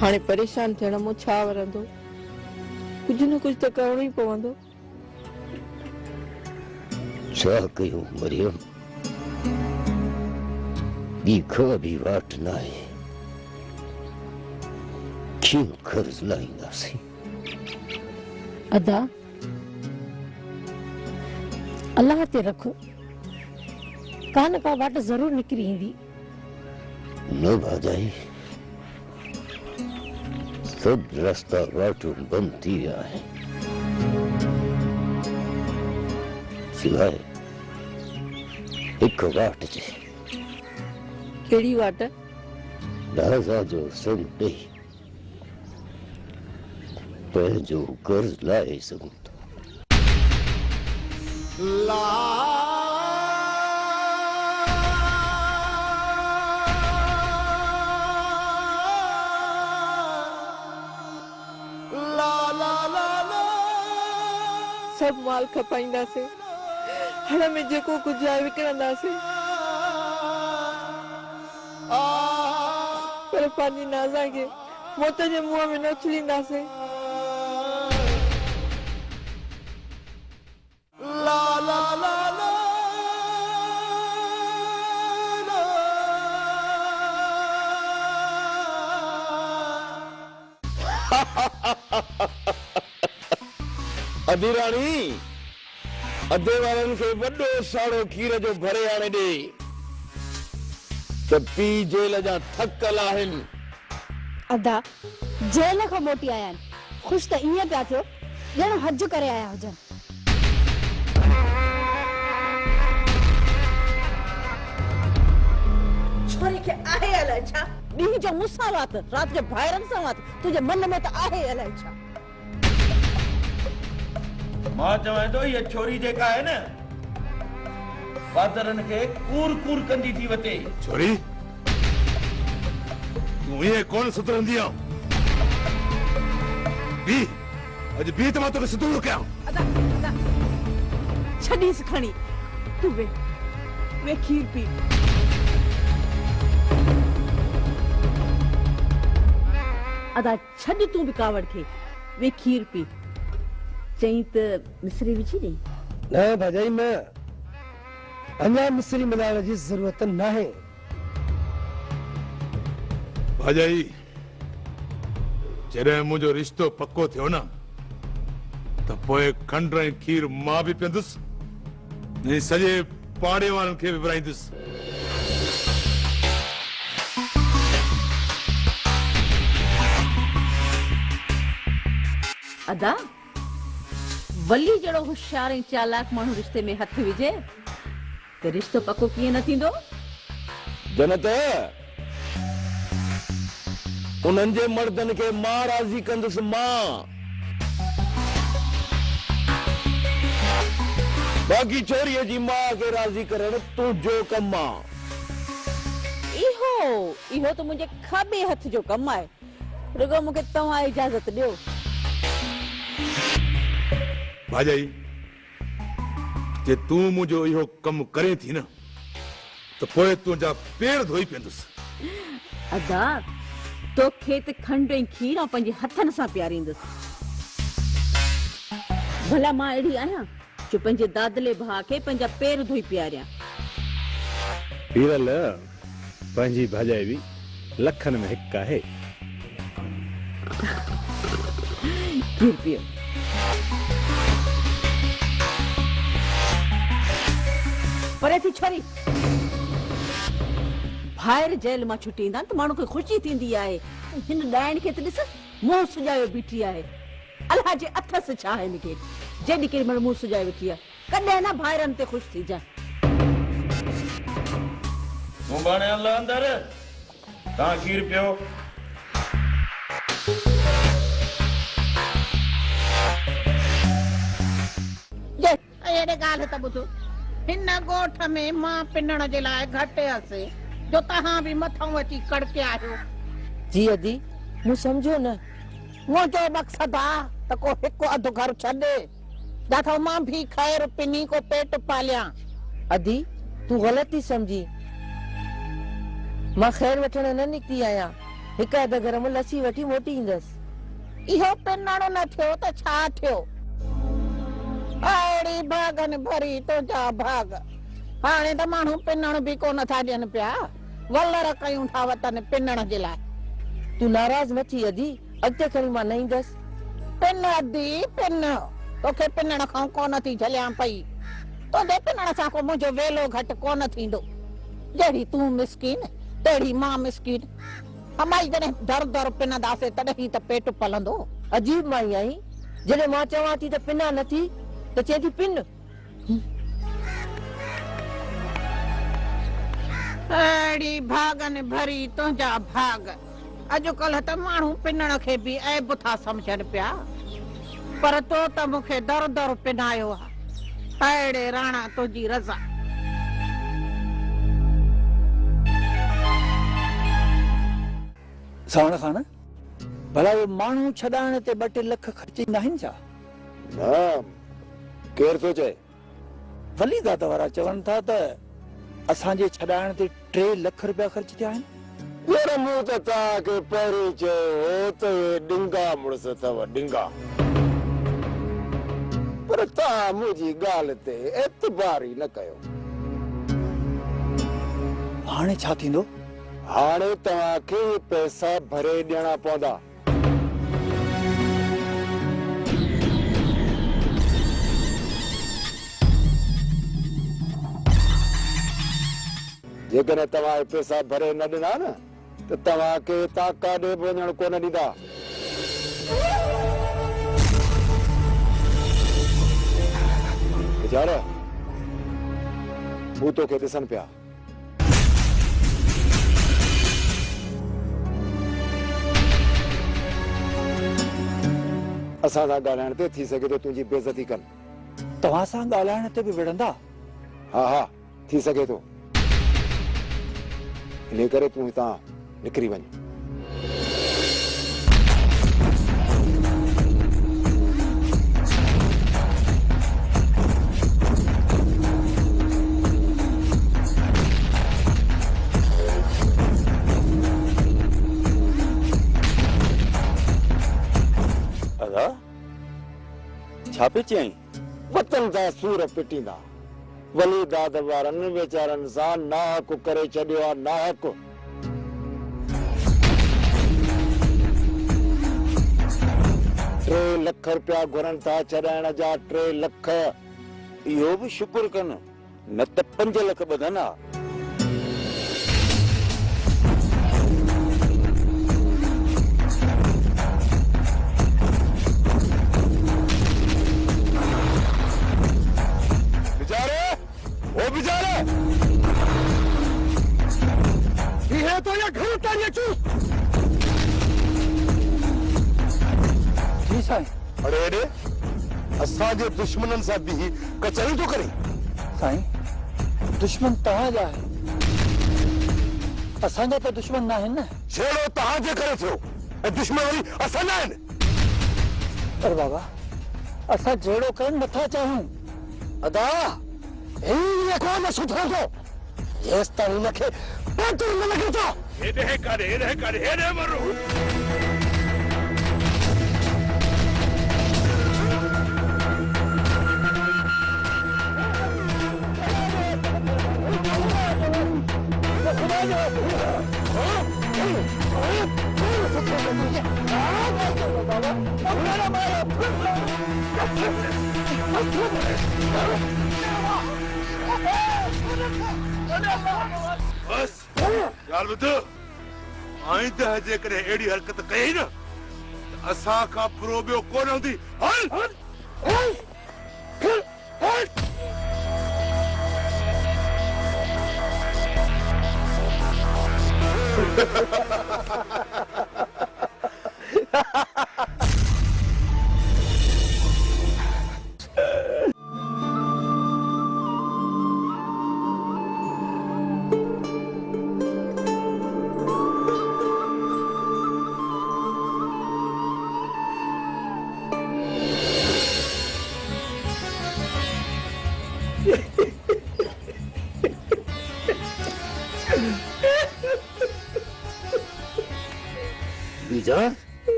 हाणे परेशान थियण मूं छा वरंदो? कुछ न कुछ तो करणो ही पवंदो। छा कयूं मरियम? ॿी का बि वाट न आहे। कीअं कर्ज़ लाहींदासीं? अदा अल्लाह ते रखो, का न का वाट जरूर निकिरी ईंदी। न भाॼाई, सब रास्ता वाटूं बंदि थी विया आहिनि, सिवाय हिकु वाट जे। कहिड़ी वाट? राजा जो संग ॾेई पंहिंजो कर्ज़ लाहे सघूं था। सब माल खपाईंदासीं, हण में जेको कुझु आहे विकिणंदासीं, पर पंहिंजी नाज़ा खे मौत जे मुंहं में न उछलींदासीं। अधी राणी, अधे वारनि खे वॾो साड़ो खीर जो भरे आणे ॾे त पी जेल जा थकल आहिनि। अदा जेल खां मोटी आया आहिनि, ख़ुशि त ईअं पिया थियो ॼण हज करे आया हुजनि। छोरी खे आहे अलाए छा, ॾींहं जो मूंसां वात, राति जो भाइरनि सां वात, तुंहिंजे मन में त आहे अलाए छा। मां चवां थो इहा छोरी जेका आहे न, फादरनि खे कूर कूर कंदी थी वते। छोरी तूं इहे कोन सुधरंदी आहीं। बी अॼु बी त मां तोखे सुधरो कयां। अदा अदा छॾीस खणी, तूं वे खीर पी। अदा छॾ तूं बि कावड़ खे, वे खीर पी। चई त मिसरी विझी ॾेई? न भाॼाई, मैं अञा मिसरी मिलाइण जी ज़रूरत न आहे। भाॼाई, जॾहिं मुंहिंजो रिश्तो पको थियो न त पोइ खंड ऐं खीर मां बि पीअंदुसि ऐं सॼे पाड़े वारनि खे बि विराईंदुसि। अदा वली जहिड़ो होशियार ऐं चालाक माण्हू रिश्ते में हथ विझे त रिश्तो पको कीअं न थींदो? जनत उन्हनि जे मर्दनि खे मां राज़ी कंदुसि। मां बाक़ी छोरीअ जी मां खे राज़ी करण तुंहिंजो कमु आहे। इहो त मुंहिंजे खाॿे हथ जो कमु आहे, रुगो मूंखे तव्हां इजाज़त ॾियो। भाॼाई, जे तूं मुंहिंजो इहो कमु करे थी न त पोइ तुंहिंजा पेर धोई पीअंदुसि। अदा तोखे त खंड ऐं खीर पंहिंजे हथनि सां पीआरींदुसि। भला मां अहिड़ी आहियां जो पंहिंजे दादले भाउ खे पंहिंजा पेर धोई पीआरियां? पीरल पंहिंजी भाॼाई बि लखनि में हिकु आहे। खीर पीओ। परे थी छोरी, ॿाहिरि जेल मां छुटी ईंदा त माण्हू खे ख़ुशी थींदी आहे। हिन ॾाइण खे त ॾिस, मुंहुं सुॼायो बीठी आहे। अलाह जे अथस छा आहे हिनखे, जेॾी केॾी महिल मुंहुं सुॼाए वेठी आहे। कॾहिं न भाइरनि ते ख़ुशि थी जा। मूं बाणे अल्लाह अंदर, तव्हां खीर पियो। अहिड़े ॻाल्हि त ॿुधो, हिन ॻोठ में मां पिनण जे लाइ घटि हुअसि जो तव्हां बि मथां अची कड़के आहियो। जी अदी, मूं सम्झो न। मुंहिंजो मक़सदु आहे त को हिकु अधु घर छॾे, ॾाढो मां भी ख़ैर पिनी को पेट पालियां। अदी तूं ग़लति थी समझी, मां ख़ैर वठण न निकिती आहियां। हिक अधु घर में लस्सी वठी मोटी ईंदसि। इहो पिनण न थियो त छा थियो? अहिड़ी भागन भरी तुंहिंजा भाग। हाणे त माण्हू पिनण बि कोन था ॾियनि पिया, वलर कयूं था वतन पिनण जे लाइ। तूं नाराज़ न थी अदी, अॻिते खणी मां न ईंदसि। पिन अदी पिन, तोखे पिनण खां कोन थी झलियां पई। तोखे पिनण सां को मुंहिंजो वेलो घटि कोन थींदो। जहिड़ी तूं मिसकीन तहिड़ी मां मिसकीन। हमाई जॾहिं दर दर पिनंदासीं तॾहिं त पेट पलंदो। अजीब माई आई, जॾहिं मां चवां थी त पिना नथी त चए थी पिन। अहिड़ी भागन भरी तुंहिंजा भाग। अॼुकल्ह त माण्हू पिनण खे बि ऐब था सम्झनि पिया, पर तो त मूंखे दर दर पिनायो आहे। अहिड़े राणा तुंहिंजी रज़ा। सावण खान, भला वो माण्हू छॾाइण ते 2-3 लख ख़र्चींदा आहिनि छा? ना केर थो चए? वली दादा वारा चवनि था त असांजे छॾाइण ते 3 लख रुपया ख़र्च थिया आहिनि। यार मूं त तव्हांखे पहिरीं चयो त डिंगा मुड़ुस अथव, डिंगा। पर तव्हां मुंहिंजी ॻाल्हि ते एतबार ई न कयो। हाणे छा थींदो? हाणे तव्हांखे पैसा भरे ॾियणा पवंदा। जेकॾहिं तव्हां पैसा भरे न ॾिना न त तव्हांखे ताका ॾे वञण कोन ॾींदा। वीचार हू तोखे ॾिसनि पिया। असां सां ॻाल्हाइण ते थी सघे थो तुंहिंजी बेइज़ती कनि। तव्हां सां ॻाल्हाइण ते बि विढ़ंदा? हा हा थी सघे थो। इन करे तूं हितां निकिरी वञ। अदा छा पे चई? वतन जा सूर पिटींदा। वली दाद वारनि वीचारनि सां नाहक करे छॾियो आहे, नाहक। 3 लख रुपया घुरनि था छॾाइण जा। 3 लख। इहो बि शुक्र कनि, न त 5 लख ॿधनि हा। तो ये घर उतारिए चूस। जी साईं। अड़े अड़े असांजे दुश्मननि सां बि कचहरी थो करे। साईं, दुश्मन तव्हांजा आहे, असांजा त दुश्मन न आहिनि न। छेड़ो तव्हांजे करे थियो ऐं दुश्मन वरी असां न आहिनि। पर बाबा असां जहिड़ो करणु नथा चाहियूं। अदा हीउ कोन सुधरंदो जेसि ताईं हिनखे पेट न लॻे थो। हेॾे करे हेॾे मरो। बस ॻाल्हि ॿुध, आइंदे जेकॾहिं अहिड़ी हरकत कई न त असां खां बुरो ॿियो कोन हूंदी। हल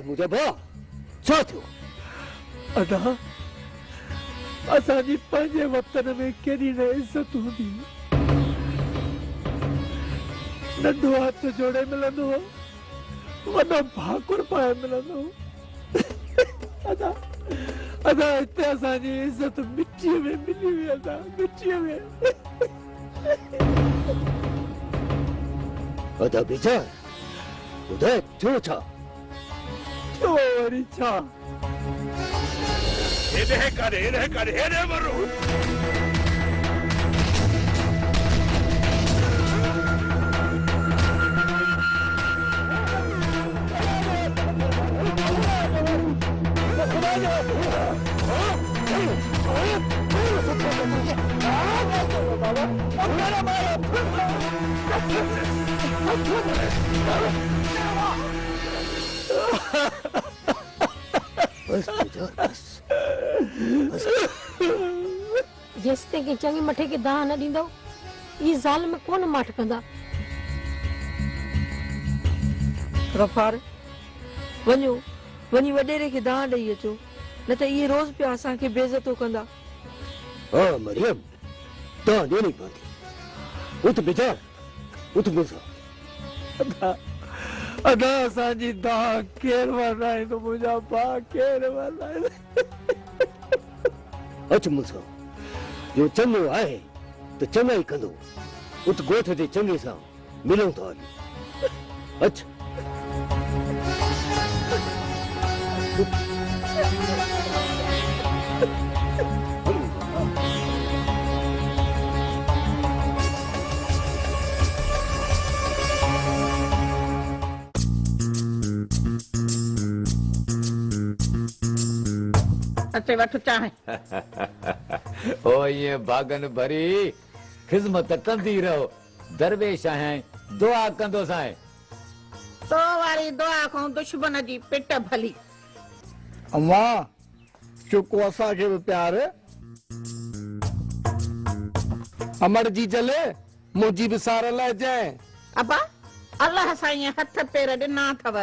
मुझे भाउ छा थियो? अदा असांजी पंहिंजे वतन में केॾी न इज़त हूंदी, नंढो हथ जोड़े मिलंदो हो, वॾो भाकुर पाए मिलंदो हो। अदा अदा हिते असांजी इज़त मिटीअ में मिली हुई, अदा मिटीअ में। अदा बेचार ॿुधाए थियो छा? थियो वरी छा? हेॾे मरो बस बेचार बस जेसिताईं की चङी मथे खे दाह न ॾींदव ई ज़ालिम कोन माठ कंदा। गफ़ार वञो वञी वॾेरे खे दाह ॾेई अचो, न त इहे रोज़ पिया असांखे बेइज़तो कंदा। हाँ मरियम दाह ॾियणी पवंदी। उठ बेचार उठ मुंहिंजो। अदा असांजी दाह केरु वरनाईंदो मुंहिंजा भाउ, केरु वरनाईंदो? अच मुंहिंजो, जो चङो आहे त चङा ई कंदो। उठ ॻोठ ते चङे सां मिलूं था हली। अच अचे वठ चाहे। ओ ये भागन भरी खिदमत कंदी रहो, दरवेश आहियां, दुआ कंदो साईं। तो वारी दुआ खां दुश्मन जी पिट भली। अम्मा चुको असांखे बि प्यार। अमर जी जले मुंहिंजी बि सार लाइ जाए। अबा अल्लाह साईं हथ पेर ॾिना अथव,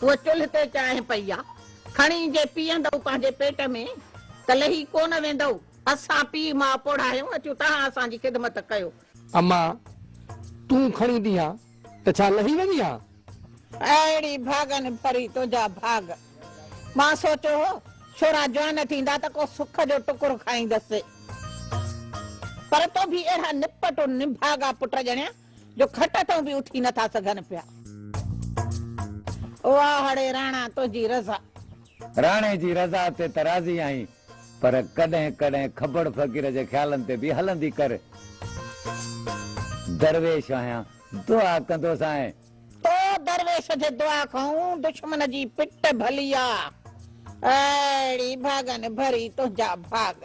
उहा चुल्ह ते चांहि पई आहे, खणी जे पीअंदव पंहिंजे पेट में त लही कोन वेंदव। असां पीउ मां पोढ़ायूं, अचो तव्हां असांजी ख़िदमत कयो। अम्मा तूं खणी ॾींहां त छा लही वञी हा? अहिड़ी भागन भरी तुंहिंजा भाग। मां सोचियो हो छोरा जवान थींदा त को सुख जो टुकुर खाईंदसि, पर तो बि अहिड़ा निपट निभागा पुट ॼणिया जो खट तां बि उथी नथा सघनि पिया। वाह हड़े राणा तुंहिंजी रज़ा। राणे जी रज़ा ते त राज़ी आहीं, पर कॾहिं कॾहिं खबड़ फ़कीर जे ख़्यालनि ते बि हलंदी कर। दरवेश आहियां, दुआ कंदो साईं। तो दरवेश जे दुआ खां दुश्मन जी पिट भली आ। अहिड़ी भागन भरी तुंहिंजा भाग।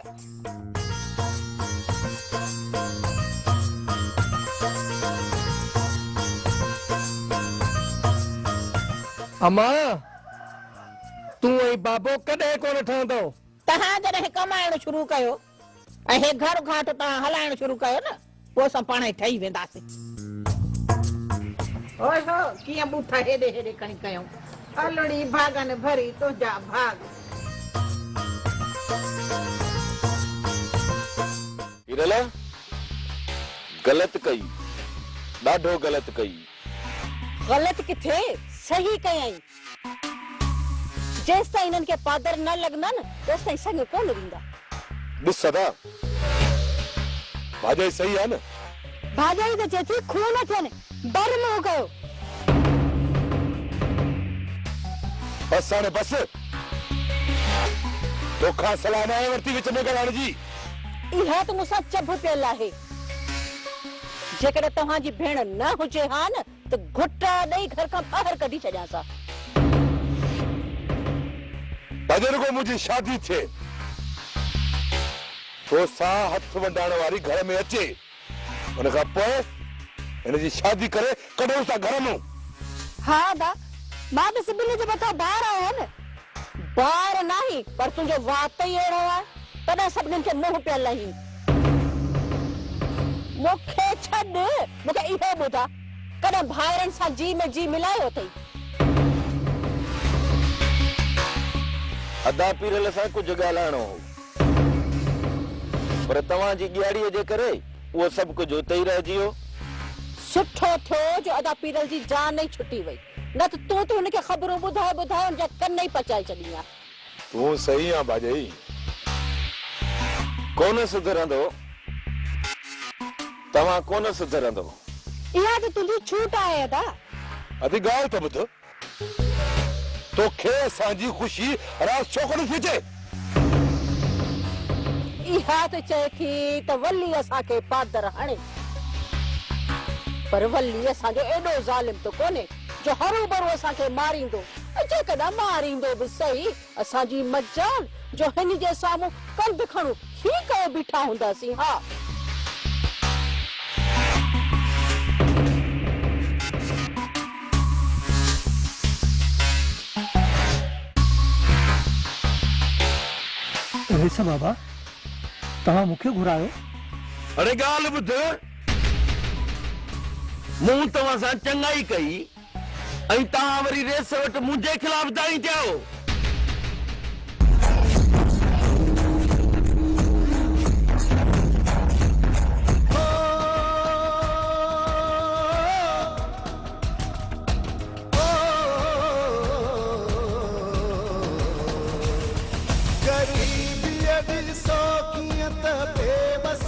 अम्मा तूं ऐं बाबो कॾहिं कोन ठहंदो? तव्हां जॾहिं कमाइण शुरू कयो ऐं हे घर घाट तव्हां हलाइण शुरू कयो न, पोइ असां पाण ई ठही वेंदासीं। ओए हो कीअं बूथा हेॾे हेॾे खणी कयूं। अलड़ी भागन भरी तुंहिंजा भाग। हिरला गलत कई, ॾाढो गलत कई। गलत किथे, सही कयई। जेस ताईं इन्हनि खे पादर न लॻंदा न तेस ताईं संग कोन वींदा। ॾिस सदा भाॼाई सही आहे न? भाॼाई त चए थी खून न थियनि, डर मोह कयो। बस हाणे बस, तोखां सलाह न आहे वरिती विच में ॻाल्हाइण जी। इहा त मूंसां चभ पियल आहे। जेकॾहिं तव्हांजी भेण न हुजे हा न त घुट ॾेई घर खां ॿाहिरि कढी छॾियांसि। बुजुर्गो मुंहिंजी शादी थिए, तो सां हथ वंडाइण वारी घर में अचे, उन खां पोइ हिन जी शादी करे कढूं था घर मां। हा दा, मां बि सिबिल जे मथां ॿार आहियां न। ॿार नाही, पर तुंहिंजो वात ई अहिड़ो आहे, तॾहिं सभिनीनि खे मुंहुं पियल लही। मूंखे छॾ, मूंखे इहो ॿुधा, कॾहिं भाइरनि सां जी में जी मिलायो अथई? अदा पीरल सां कुझु ॻाल्हाइणो हो, पर तव्हांजी ॻियाड़ीअ जे करे उहो सभु कुझु उते ई रहिजी वियो। सुठो थियो जो अदा पीरल जी जान ई छुटी वई, न त तूं त हुनखे ख़बरूं ॿुधाए ॿुधाए हुनजा कन ई पचाए छॾी आहे। तूं सही आहे भाॼई, कोन सुधरंदो, तव्हां कोन सुधरंदो। इहा त तुंहिंजी छूट आहे अदा। अदी ॻाल्हि त ॿुध, तोखे असांजी ख़ुशी रास छो कोन थी अचे? इहा त चए थी त वली असांखे पादर हणे, पर वली असांजो एॾो ज़ालिम त कोन्हे जो हरू भरू असांखे मारींदो, जेकॾहिं मारींदो बि सही असांजी मजान जो हिन जे साम्हूं कंध खणूं ही कयो बीठा हूंदासीं। हा रेशम बाबा, तव्हां मूंखे घुरायो? अरे ॻाल्हि ॿुध, मूं तव्हां सां चङाई कई ऐं तव्हां वरी रेस वटि मुंहिंजे ख़िलाफ़ दाई थियो। गरीबी दिल सो कीअं त बेबस